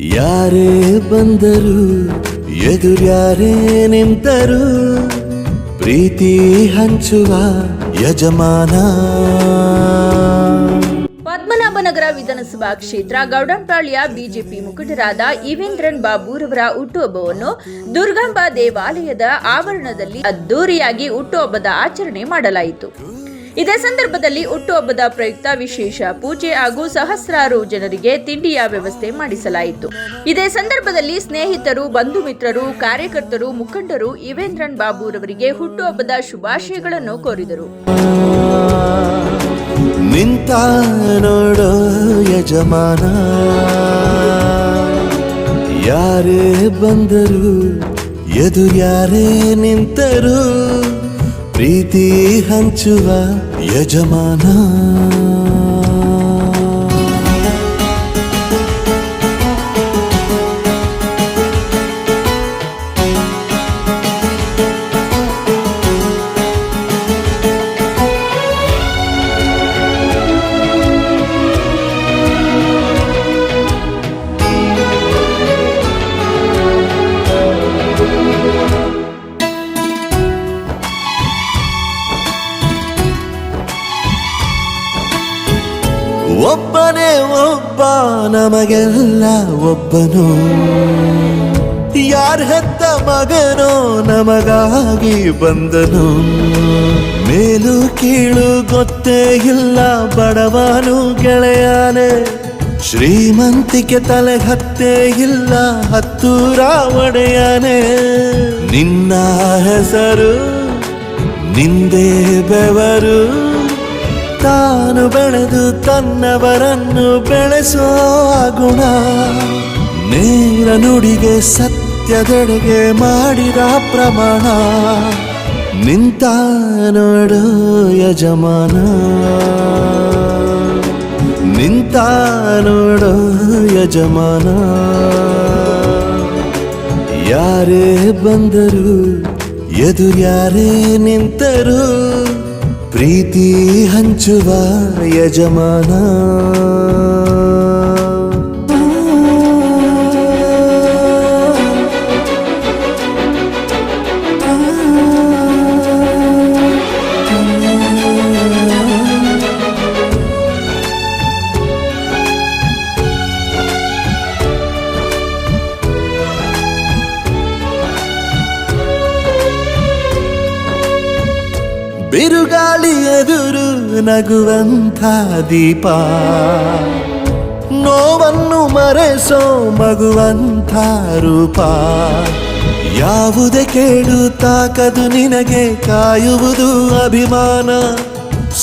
ಯಾರೇ ಬಂದರು ಎದುರ್ಯಾರೇ ನಿಂತರು ಪ್ರೀತಿ ಹಂಚುವ ಯಜಮಾನ. ಪದ್ಮನಾಭನಗರ ವಿಧಾನಸಭಾ ಕ್ಷೇತ್ರ ಗೌಡಂಪಾಳ್ಯ ಬಿಜೆಪಿ ಮುಖಂಡರಾದ ಈವೇಂದ್ರನ್ ಬಾಬುರವರ ಹುಟ್ಟುಹಬ್ಬವನ್ನು ದುರ್ಗಾಂಬಾ ದೇವಾಲಯದ ಆವರಣದಲ್ಲಿ ಅದ್ದೂರಿಯಾಗಿ ಹುಟ್ಟುಹಬ್ಬದ ಆಚರಣೆ ಮಾಡಲಾಯಿತು. ಇದೇ ಸಂದರ್ಭದಲ್ಲಿ ಹುಟ್ಟುಹಬ್ಬದ ಪ್ರಯುಕ್ತ ವಿಶೇಷ ಪೂಜೆ ಹಾಗೂ ಸಹಸ್ರಾರು ಜನರಿಗೆ ತಿಂಡಿಯ ವ್ಯವಸ್ಥೆ ಮಾಡಿಸಲಾಯಿತು. ಇದೇ ಸಂದರ್ಭದಲ್ಲಿ ಸ್ನೇಹಿತರು, ಬಂಧು ಮಿತ್ರರು, ಕಾರ್ಯಕರ್ತರು, ಮುಖಂಡರು ಈವೇಂದ್ರನ್ ಬಾಬುರವರಿಗೆ ಹುಟ್ಟುಹಬ್ಬದ ಶುಭಾಶಯಗಳನ್ನು ಕೋರಿದರು. ನಿಂತ ನೋಡೋ ಯಜಮಾನ, ಯಾರೇ ಬಂದರು ಎದುರ್ಯಾರೇ ನಿಂತರು ಪ್ರೀತಿ ಹಂಚುವ ಯಜಮಾನ. ಒಬ್ಬನೇ ಒಬ್ಬ ನಮಗೆಲ್ಲ ಒಬ್ಬನು, ಯಾರ ಹೆತ್ತ ಮಗನೋ ನಮಗಾಗಿ ಬಂದನು. ಮೇಲು ಕೀಳು ಗೊತ್ತೇ ಇಲ್ಲ ಬಡವನು ಗೆಳೆಯಾನೆ, ಶ್ರೀಮಂತಿಕೆ ತಲೆ ಹತ್ತೇ ಇಲ್ಲ ಹತ್ತೂರ ಒಡೆಯಾನೆ. ನಿನ್ನ ಹೆಸರು ನಿಂದೇ ಬೆವರು, ತಾನು ಬೆಳೆದು ತನ್ನವರನ್ನು ಬೆಳೆಸೋ ಗುಣ. ನೇರ ನುಡಿಗೆ ಸತ್ಯದೆಡೆಗೆ ಮಾಡಿದ ಪ್ರಮಾಣ. ನಿಂತ ನೋಡು ಯಜಮಾನ, ನಿಂತ ನೋಡು ಯಜಮಾನ. ಯಾರೇ ಬಂದರು ಎದುರ್ಯಾರೇ ನಿಂತರು ಪ್ರೀತಿ ಹಂಚುವ ಯಜಮಾನ. ಬಿರುಗಾಳಿ ಎದುರು ನಗುವಂಥ ದೀಪ, ನೋವನ್ನು ಮರೆಸೋ ಮಗುವಂಥ ರೂಪ. ಯಾವುದೇ ಕೇಳು ತಾಕದು ನಿನಗೆ ಕಾಯುವುದು ಅಭಿಮಾನ.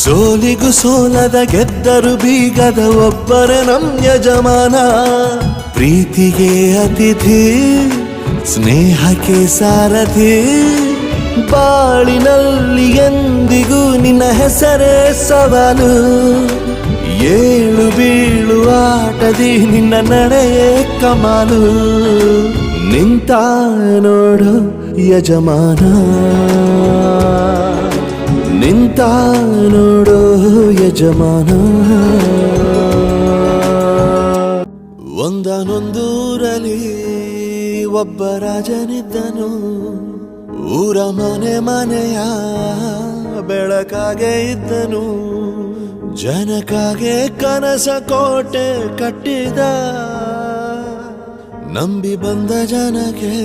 ಸೋಲಿಗೂ ಸೋಲದ ಗೆದ್ದರು ಬೀಗದ ಒಬ್ಬರೇ ನಮ್ ಯಜಮಾನ. ಪ್ರೀತಿಗೆ ಅತಿಥಿ, ಸ್ನೇಹಕ್ಕೆ ಸಾರಥಿ, ಬಾಳಿನಲ್ಲಿ ಎಂದಿಗೂ ನಿನ್ನ ಹೆಸರೇ ಸವಾಲು. ಏಳು ಬೀಳು ಆಟದಿ ನಿನ್ನ ನಡೆಯೇ ಕಮಾಲು. ನಿಂತ ನೋಡು ಯಜಮಾನ, ನಿಂತ ನೋಡು ಯಜಮಾನ. ಒಂದನೊಂದೂರಲ್ಲಿ ಒಬ್ಬ ರಾಜನಿದ್ದನು, ಊರ ಮನೆ ಮನೆಯ ಬೆಳಕಾಗೆ ಇದ್ದನು. ಜನಕಾಗೆ ಕನಸ ಕೋಟೆ ಕಟ್ಟಿದ, ನಂಬಿ ಬಂದ ಜನಕ್ಕೆ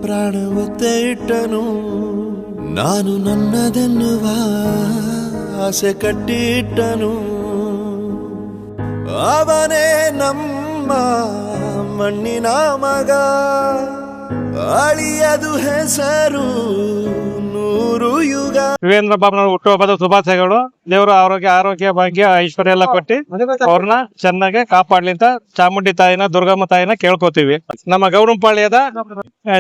ಪ್ರಾಣ ಒತ್ತೆ ಇಟ್ಟನು. ನಾನು ನನ್ನದೆನ್ನುವ ಆಸೆ ಕಟ್ಟಿಟ್ಟನು. ಅವನೇ ನಮ್ಮ ಮಣ್ಣಿನ ಮಗ, ಅಳಿಯದು ಹೆಸರು ನೂರು ಯುಗ. ವೀರೇಂದ್ರ ಬಾಬುನವರ ಹುಟ್ಟುಹಬ್ಬದ ಶುಭಾಶಯಗಳು. ದೇವರು ಆರೋಗ್ಯ ಭಾಗ್ಯ ಐಶ್ವರ್ಯ ಎಲ್ಲ ಕೊಟ್ಟಿ ಅವ್ರನ್ನ ಚೆನ್ನಾಗಿ ಕಾಪಾಡ್ಲಿಂತ ಚಾಮುಂಡಿ ತಾಯಿನ ದುರ್ಗಮ್ಮ ತಾಯಿನ ಕೇಳ್ಕೊತೀವಿ. ನಮ್ಮ ಗೌಡಂಪಾಳ್ಯದ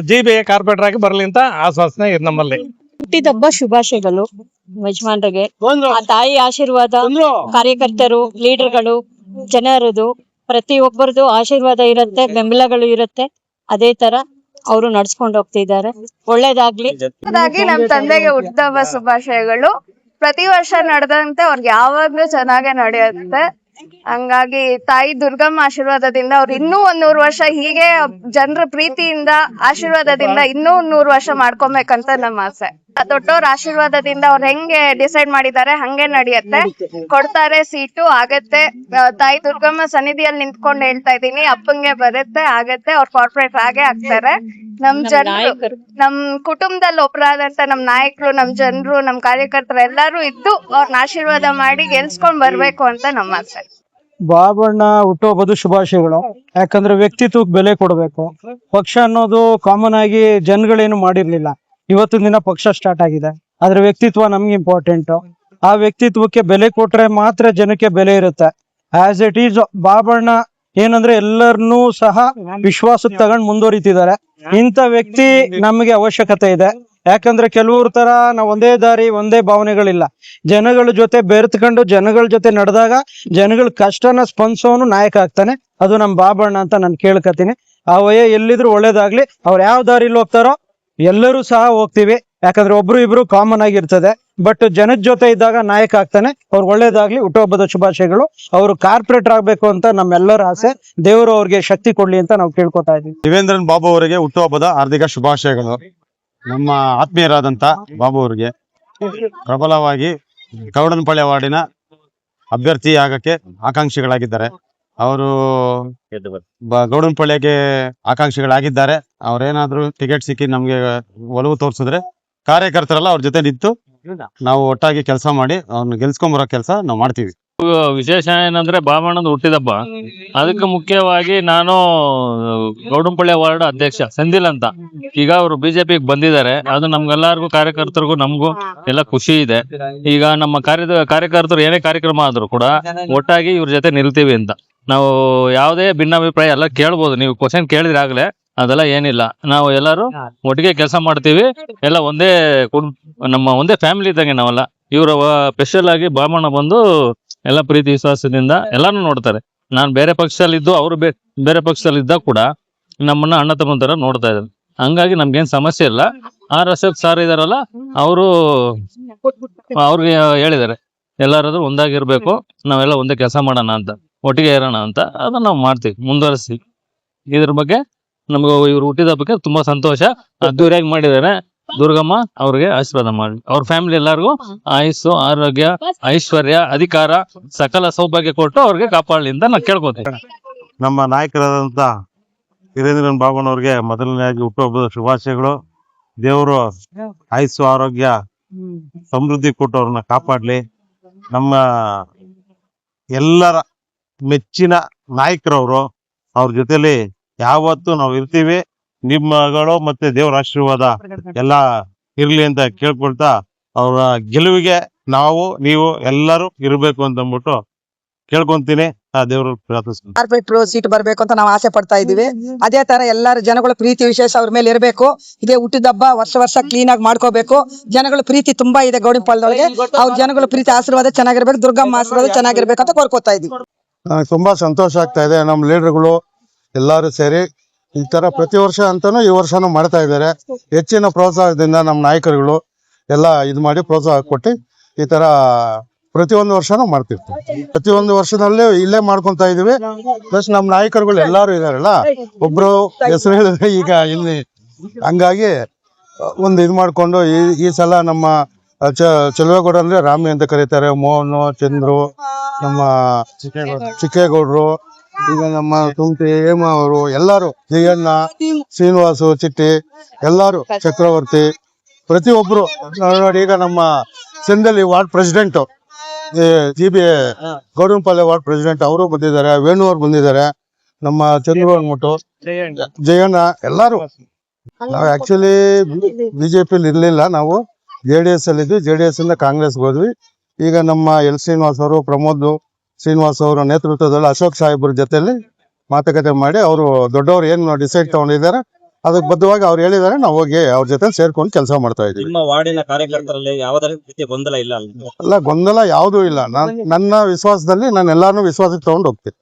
ಜಿಬಿ ಕಾರ್ಪೊರೇಟರ್ ಆಗಿ ಬರ್ಲಿಂತ ಆಶ್ವಾಸನೆ ಇದೆ ನಮ್ಮಲ್ಲಿ. ಹುಟ್ಟಿದಬ್ಬ ಶುಭಾಶಯಗಳು ಯಜಮಾನ್ರಿಗೆ. ಆ ತಾಯಿ ಆಶೀರ್ವಾದ, ಕಾರ್ಯಕರ್ತರು, ಲೀಡರ್ಗಳು, ಜನರದು ಪ್ರತಿಯೊಬ್ಬರದು ಆಶೀರ್ವಾದ ಇರುತ್ತೆ, ಬೆಂಬಲಗಳು ಇರುತ್ತೆ. ಅದೇ ತರ ಅವರು ನಡ್ಸ್ಕೊಂಡು ಹೋಗ್ತಿದ್ದಾರೆ. ಒಳ್ಳೇದಾಗ್ಲಿ. ನಮ್ ತಂದೆಗೆ ಹುಟ್ಟಿದಬ್ಬ ಶುಭಾಶಯಗಳು. ಪ್ರತಿ ವರ್ಷ ನಡೆದಂತೆ ಅವ್ರಿಗೆ ಯಾವಾಗ್ಲೂ ಚೆನ್ನಾಗೆ ನಡೆಯುತ್ತೆ. ಹಂಗಾಗಿ ತಾಯಿ ದುರ್ಗಮ್ಮ ಆಶೀರ್ವಾದದಿಂದ ಅವ್ರು ಇನ್ನೂ 100 ವರ್ಷ ಹೀಗೆ ಜನರ ಪ್ರೀತಿಯಿಂದ ಆಶೀರ್ವಾದದಿಂದ ಇನ್ನೂ 100 ವರ್ಷ ಮಾಡ್ಕೊಬೇಕಂತ ನಮ್ಮ ಆಸೆ. ದೊಡ್ಡವ್ರ ಆಶೀರ್ವಾದದಿಂದ ಅವ್ರು ಹೆಂಗೆ ಡಿಸೈಡ್ ಮಾಡಿದ್ದಾರೆ ಹಂಗೆ ನಡೆಯುತ್ತೆ. ಕೊಡ್ತಾರೆ ಸೀಟು, ಆಗತ್ತೆ. ತಾಯಿ ದುರ್ಗಮ್ಮ ಸನ್ನಿಧಿಯಲ್ಲಿ ನಿಂತ್ಕೊಂಡು ಹೇಳ್ತಾ ಇದೀನಿ, ಅಪ್ಪಂಗೆ ಬರುತ್ತೆ, ಆಗತ್ತೆ. ಅವ್ರ ಕಾರ್ಪೊರೇಟ್ ಆಗೇ ಆಗ್ತಾರೆ. ನಮ್ ಜನರು, ನಮ್ ಕುಟುಂಬದಲ್ಲಿ ಒಬ್ರಾದಂತ ನಮ್ ನಾಯಕರು, ನಮ್ ಜನರು, ನಮ್ ಕಾರ್ಯಕರ್ತರು ಎಲ್ಲಾರು ಇದ್ದು ಅವ್ರನ್ನ ಆಶೀರ್ವಾದ ಮಾಡಿ ಗೆಲ್ಸ್ಕೊಂಡ್ ಬರ್ಬೇಕು ಅಂತ ನಮ್ಮ ಆಸೆ. ಬಾಬಣ್ಣ ಹುಟ್ಟುಹಬ್ಬದ ಶುಭಾಶಯಗಳು. ಯಾಕಂದ್ರೆ ವ್ಯಕ್ತಿತ್ವಕ್ಕೆ ಬೆಲೆ ಕೊಡಬೇಕು. ಪಕ್ಷ ಅನ್ನೋದು ಕಾಮನ್ ಆಗಿ ಜನಗಳೇನು ಮಾಡಿರ್ಲಿಲ್ಲ, ಇವತ್ತಿನ ದಿನ ಪಕ್ಷ ಸ್ಟಾರ್ಟ್ ಆಗಿದೆ. ಆದ್ರೆ ವ್ಯಕ್ತಿತ್ವ ನಮ್ಗೆ ಇಂಪಾರ್ಟೆಂಟ್. ಆ ವ್ಯಕ್ತಿತ್ವಕ್ಕೆ ಬೆಲೆ ಕೊಟ್ರೆ ಮಾತ್ರ ಜನಕ್ಕೆ ಬೆಲೆ ಇರುತ್ತೆ. ಆಸ್ ಇಟ್ ಈಸ್ ಬಾಬಣ್ಣ ಏನಂದ್ರೆ ಎಲ್ಲರನ್ನೂ ಸಹ ವಿಶ್ವಾಸಕ್ಕೆ ತಗೊಂಡ್ ಮುಂದುವರಿತಿದ್ದಾರೆ. ಇಂಥ ವ್ಯಕ್ತಿ ನಮಗೆ ಅವಶ್ಯಕತೆ ಇದೆ. ಯಾಕಂದ್ರೆ ಕೆಲವ್ರ ತರ ನಾವು ಒಂದೇ ದಾರಿ ಒಂದೇ ಭಾವನೆಗಳಿಲ್ಲ. ಜನಗಳ ಜೊತೆ ಬೆರೆತ್ಕೊಂಡು ಜನಗಳ ಜೊತೆ ನಡೆದಾಗ ಜನಗಳ ಕಷ್ಟನ ಸ್ಪಂದಿಸೋನು ನಾಯಕ ಆಗ್ತಾನೆ. ಅದು ನಮ್ ಬಾಬಣ್ಣ ಅಂತ ನಾನು ಕೇಳ್ಕತೀನಿ. ಆ ವಯ ಎಲ್ಲಿದ್ರು ಒಳ್ಳೇದಾಗ್ಲಿ. ಅವ್ರು ಯಾವ ದಾರಿಲಿ ಹೋಗ್ತಾರೋ ಎಲ್ಲರೂ ಸಹ ಹೋಗ್ತೀವಿ. ಯಾಕಂದ್ರೆ ಒಬ್ರು ಇಬ್ರು ಕಾಮನ್ ಆಗಿರ್ತದೆ. ಬಟ್ ಜನದ ಜೊತೆ ಇದ್ದಾಗ ನಾಯಕ ಆಗ್ತಾನೆ. ಅವ್ರು ಒಳ್ಳೇದಾಗ್ಲಿ. ಹುಟ್ಟುಹಬ್ಬದ ಶುಭಾಶಯಗಳು. ಅವರು ಕಾರ್ಪೊರೇಟರ್ ಆಗ್ಬೇಕು ಅಂತ ನಮ್ಮೆಲ್ಲರ ಆಸೆ. ದೇವರು ಅವ್ರಿಗೆ ಶಕ್ತಿ ಕೊಡ್ಲಿ ಅಂತ ನಾವು ಕೇಳ್ಕೊತಾ ಇದೀವಿ. ಶಿವೇಂದ್ರನ್ ಬಾಬು ಅವರಿಗೆ ಹುಟ್ಟುಹಬ್ಬದ ಹಾರ್ದಿಕ ಶುಭಾಶಯಗಳು. ನಮ್ಮ ಆತ್ಮೀಯರಾದಂತ ಬಾಬು ಅವರಿಗೆ ಪ್ರಬಲವಾಗಿ ಗೌಡನಪಳ್ಳಿ ವಾರ್ಡಿನ ಅಭ್ಯರ್ಥಿ ಆಗಕ್ಕೆ ಆಕಾಂಕ್ಷಿಗಳಾಗಿದ್ದಾರೆ. ಅವರು ಗೌಡನಪಳ್ಳಿಗೆ ಆಕಾಂಕ್ಷಿಗಳಾಗಿದ್ದಾರೆ. ಅವ್ರೇನಾದ್ರೂ ಟಿಕೆಟ್ ಸಿಕ್ಕಿ ನಮ್ಗೆ ಒಲವು ತೋರಿಸಿದ್ರೆ ಕಾರ್ಯಕರ್ತರೆಲ್ಲ ಅವ್ರ ಜೊತೆ ನಿಂತು ನಾವು ಒಟ್ಟಾಗಿ ಕೆಲಸ ಮಾಡಿ ಅವ್ರನ್ನ ಗೆಲ್ಸ್ಕೊಂಬರೋ ಕೆಲಸ ನಾವು ಮಾಡ್ತೀವಿ. ವಿಶೇಷ ಏನಂದ್ರೆ ಬಾಬಣ್ಣನ ಹುಟ್ಟಿದಬ್ಬ. ಅದಕ್ಕೆ ಮುಖ್ಯವಾಗಿ ನಾನು ಗೌಡನಪಳ್ಳಿ ವಾರ್ಡ್ ಅಧ್ಯಕ್ಷ ಸೆಂದಿಲ್ ಅಂತ. ಈಗ ಅವರು ಬಿಜೆಪಿಗೆ ಬಂದಿದ್ದಾರೆ. ಅದು ನಮ್ಗೆಲ್ಲರಿಗೂ ಕಾರ್ಯಕರ್ತರಿಗೂ ನಮಗೂ ಎಲ್ಲ ಖುಷಿ ಇದೆ. ಈಗ ನಮ್ಮ ಕಾರ್ಯಕರ್ತರು ಏನೇ ಕಾರ್ಯಕ್ರಮ ಆದ್ರೂ ಕೂಡ ಒಟ್ಟಾಗಿ ಇವ್ರ ಜೊತೆ ನಿಲ್ತೀವಿ ಅಂತ. ನಾವು ಯಾವುದೇ ಭಿನ್ನಾಭಿಪ್ರಾಯ ಎಲ್ಲ ಕೇಳ್ಬೋದು. ನೀವು ಕ್ವಶನ್ ಕೇಳಿದ್ರೆ ಆಗ್ಲೇ ಅದೆಲ್ಲ ಏನಿಲ್ಲ. ನಾವು ಎಲ್ಲರೂ ಒಟ್ಟಿಗೆ ಕೆಲಸ ಮಾಡ್ತೀವಿ. ಎಲ್ಲ ನಮ್ಮ ಒಂದೇ ಫ್ಯಾಮಿಲಿ ಇದ್ದಂಗೆ ನಾವೆಲ್ಲ. ಇವ್ರ ಸ್ಪೆಷಲ್ ಆಗಿ ಬಾಮಣ್ಣ ಬಂದು ಎಲ್ಲ ಪ್ರೀತಿ ವಿಶ್ವಾಸದಿಂದ ಎಲ್ಲಾನು ನೋಡ್ತಾರೆ. ನಾನು ಬೇರೆ ಪಕ್ಷದಲ್ಲಿದ್ದು ಅವರು ಬೇರೆ ಪಕ್ಷದಲ್ಲಿದ್ದಾಗ ಕೂಡ ನಮ್ಮನ್ನ ಅಣ್ಣ ತಮ್ಮ ತರ ನೋಡ್ತಾ ಇದ್ದಾರೆ. ಹಂಗಾಗಿ ನಮ್ಗೇನ್ ಸಮಸ್ಯೆ ಇಲ್ಲ. ಅಶೋಕ್ ಸಾರ್ ಇದಾರಲ್ಲ, ಅವರು ಅವ್ರಿಗೆ ಹೇಳಿದ್ದಾರೆ ಎಲ್ಲಾರಾದ್ರೂ ಒಂದಾಗಿರ್ಬೇಕು, ನಾವೆಲ್ಲ ಒಂದೇ ಕೆಲಸ ಮಾಡೋಣ ಅಂತ, ಒಟ್ಟಿಗೆ ಇರೋಣ ಅಂತ. ಅದನ್ನ ನಾವು ಮಾಡ್ತೀವಿ, ಮುಂದುವರಿಸಿ. ಇದ್ರ ಬಗ್ಗೆ ನಮ್ಗೆ ಇವ್ರು ಹುಟ್ಟಿದ ಬಗ್ಗೆ ತುಂಬಾ ಸಂತೋಷ. ಅದ್ದೂರಿಯಾಗಿ ಮಾಡಿದ್ದಾರೆ. ದುರ್ಗಮ್ಮ ಅವ್ರಿಗೆ ಆಶೀರ್ವಾದ ಮಾಡಿ, ಅವ್ರ ಫ್ಯಾಮಿಲಿ ಎಲ್ಲರಿಗೂ ಆಯುಸ್ಸು, ಆರೋಗ್ಯ, ಐಶ್ವರ್ಯ, ಅಧಿಕಾರ, ಸಕಲ ಸೌಭಾಗ್ಯ ಕೊಟ್ಟು ಅವ್ರಿಗೆ ಕಾಪಾಡಲಿ ಅಂತ ನಾನು ಕೇಳ್ಕೊತೀನಿ. ನಮ್ಮ ನಾಯಕರಾದಂತ ವೀರೇಂದ್ರನ್ ಬಾಬಣ್ಣವ್ರಿಗೆ ಮೊದಲನೇದಾಗಿ ಹುಟ್ಟುಹಬ್ಬದ ಶುಭಾಶಯಗಳು. ದೇವರು ಆಯುಸ್ಸು, ಆರೋಗ್ಯ, ಸಮೃದ್ಧಿ ಕೊಟ್ಟು ಅವ್ರನ್ನ ಕಾಪಾಡ್ಲಿ. ನಮ್ಮ ಎಲ್ಲರ ಮೆಚ್ಚಿನ ನಾಯಕರವರು. ಅವ್ರ ಜೊತೆಲಿ ಯಾವತ್ತು ನಾವು ಇರ್ತೀವಿ. ನಿಮ್ಮಗಳು ಮತ್ತೆ ದೇವರ ಆಶೀರ್ವಾದ ಎಲ್ಲ ಇರ್ಲಿ ಅಂತ ಕೇಳ್ಕೊಳ್ತಾ, ಅವ್ರ ಗೆಲುವಿಗೆ ನೀವು ಎಲ್ಲರೂ ಇರ್ಬೇಕು ಅಂತ ಅಂದ್ಬಿಟ್ಟು ಕೇಳ್ಕೊಂತೀನಿ. ಆ ದೇವ್ರ ಪ್ರಾರ್ಥಿಸ್ತೀನಿ. ಕಾರ್ಪೊರೇಟ್ ಸೀಟ್ ಬರ್ಬೇಕು ಅಂತ ನಾವು ಆಸೆ ಪಡ್ತಾ ಇದೀವಿ. ಅದೇ ತರ ಎಲ್ಲರ ಜನಗಳ ಪ್ರೀತಿ ವಿಶೇಷ ಅವ್ರ ಮೇಲೆ ಇರಬೇಕು. ಇದೇ ಹುಟ್ಟಿದ ಹಬ್ಬ ವರ್ಷ ಕ್ಲೀನ್ ಆಗಿ ಮಾಡ್ಕೋಬೇಕು. ಜನಗಳ ಪ್ರೀತಿ ತುಂಬಾ ಇದೆ ಗೌಡನಪಳ್ಳಿಯೊಳಗೆ. ಅವ್ರ ಜನಗಳ ಪ್ರೀತಿ ಆಶೀರ್ವಾದ ಚೆನ್ನಾಗಿರ್ಬೇಕು, ದುರ್ಗಮ್ಮ ಆಶೀರ್ವಾದ ಚೆನ್ನಾಗಿರ್ಬೇಕು ಅಂತ ಕೋರ್ಕೋತಾ ಇದೀವಿ. ತುಂಬಾ ಸಂತೋಷ ಆಗ್ತಾ ಇದೆ. ನಮ್ಮ ಲೀಡರ್ಗಳು ಎಲ್ಲಾರು ಸೇರಿ ಈ ತರ ಪ್ರತಿ ವರ್ಷ ಅಂತಾನು ಈ ವರ್ಷನೂ ಮಾಡ್ತಾ ಇದ್ದಾರೆ. ಹೆಚ್ಚಿನ ಪ್ರೋತ್ಸಾಹದಿಂದ ನಮ್ಮ ನಾಯಕರುಗಳು ಎಲ್ಲ ಇದು ಮಾಡಿ ಪ್ರೋತ್ಸಾಹ ಕೊಟ್ಟು ಈ ತರ ಪ್ರತಿಯೊಂದು ವರ್ಷನೂ ಮಾಡ್ತಿರ್ತೀವಿ. ಪ್ರತಿಯೊಂದು ವರ್ಷದಲ್ಲೇ ಇಲ್ಲೇ ಮಾಡ್ಕೊಂತ ಇದೀವಿ. ಪ್ಲಸ್ ನಮ್ಮ ನಾಯಕರುಗಳು ಎಲ್ಲಾರು ಇದಾರಲ್ಲ, ಒಬ್ರು ಹೆಸರು ಹೇಳಿದ್ರೆ ಈಗ ಇಲ್ಲಿ ಹಂಗಾಗಿ ಒಂದು ಇದು ಮಾಡ್ಕೊಂಡು ಈ ಸಲ ನಮ್ಮ ಚೆಲುವೇಗೌಡ ಅಂದ್ರೆ ರಾಮಿ ಅಂತ ಕರೀತಾರೆ, ಮೋಹನ್, ಚಂದ್ರು, ನಮ್ಮ ಚಿಕ್ಕೇಗೌಡರು, ಈಗ ನಮ್ಮ ತುಮಟಿ ಹೇಮ ಅವರು ಎಲ್ಲಾರು, ಜಯಣ್ಣ, ಶ್ರೀನಿವಾಸು, ಚಿಟ್ಟಿ ಎಲ್ಲಾರು, ಚಕ್ರವರ್ತಿ, ಪ್ರತಿಯೊಬ್ರು ನೋಡಿ. ಈಗ ನಮ್ಮ ಸೆಂದಲ್ಲಿ ward president GB Gowdanapalli ward president ಅವರು ಬಂದಿದ್ದಾರೆ, ವೇಣು ಅವ್ರು ಬಂದಿದ್ದಾರೆ, ನಮ್ಮ ಚಂದ್ರು ಅಂದ್ಬಿಟ್ಟು ಜಯಣ್ಣ ಎಲ್ಲಾರು. ನಾವು ಆಕ್ಚುಲಿ ಬಿಜೆಪಿಲಿ ಇರ್ಲಿಲ್ಲ, ನಾವು JDS ಅಲ್ಲಿ ಇದ್ವಿ. JDS ಇಂದ ಕಾಂಗ್ರೆಸ್ಗೆ ಹೋದ್ವಿ. ಈಗ ನಮ್ಮ ಶ್ರೀನಿವಾಸ್ ಅವರು, ಪ್ರಮೋದ್ ಶ್ರೀನಿವಾಸ್ ಅವರ ನೇತೃತ್ವದಲ್ಲಿ ಅಶೋಕ್ ಸಾಹೇಬ್ರ ಜೊತೆಲಿ ಮಾತುಕತೆ ಮಾಡಿ ಅವರು ದೊಡ್ಡವರು ಏನು ಡಿಸೈಡ್ ತಗೊಂಡಿದ್ದಾರೆ ಅದಕ್ಕೆ ಬದ್ಧವಾಗಿ ಅವ್ರು ಹೇಳಿದ್ದಾರೆ. ನಾವು ಹೋಗಿ ಅವ್ರ ಜೊತೆ ಸೇರ್ಕೊಂಡು ಕೆಲಸ ಮಾಡ್ತಾ ಇದೀವಿ. ನಿಮ್ಮ ವಾರ್ಡಿನ ಕಾರ್ಯಕರ್ತರಲ್ಲಿ ಯಾವುದೇ ರೀತಿಯ ಗೊಂದಲ ಇಲ್ಲ? ಅಲ್ಲ, ಗೊಂದಲ ಯಾವುದೂ ಇಲ್ಲ. ನನ್ನ ವಿಶ್ವಾಸದಲ್ಲಿ ನಾನು ಎಲ್ಲಾರನ್ನೂ ವಿಶ್ವಾಸಕ್ಕೆ ತಗೊಂಡು ಹೋಗ್ತೀನಿ.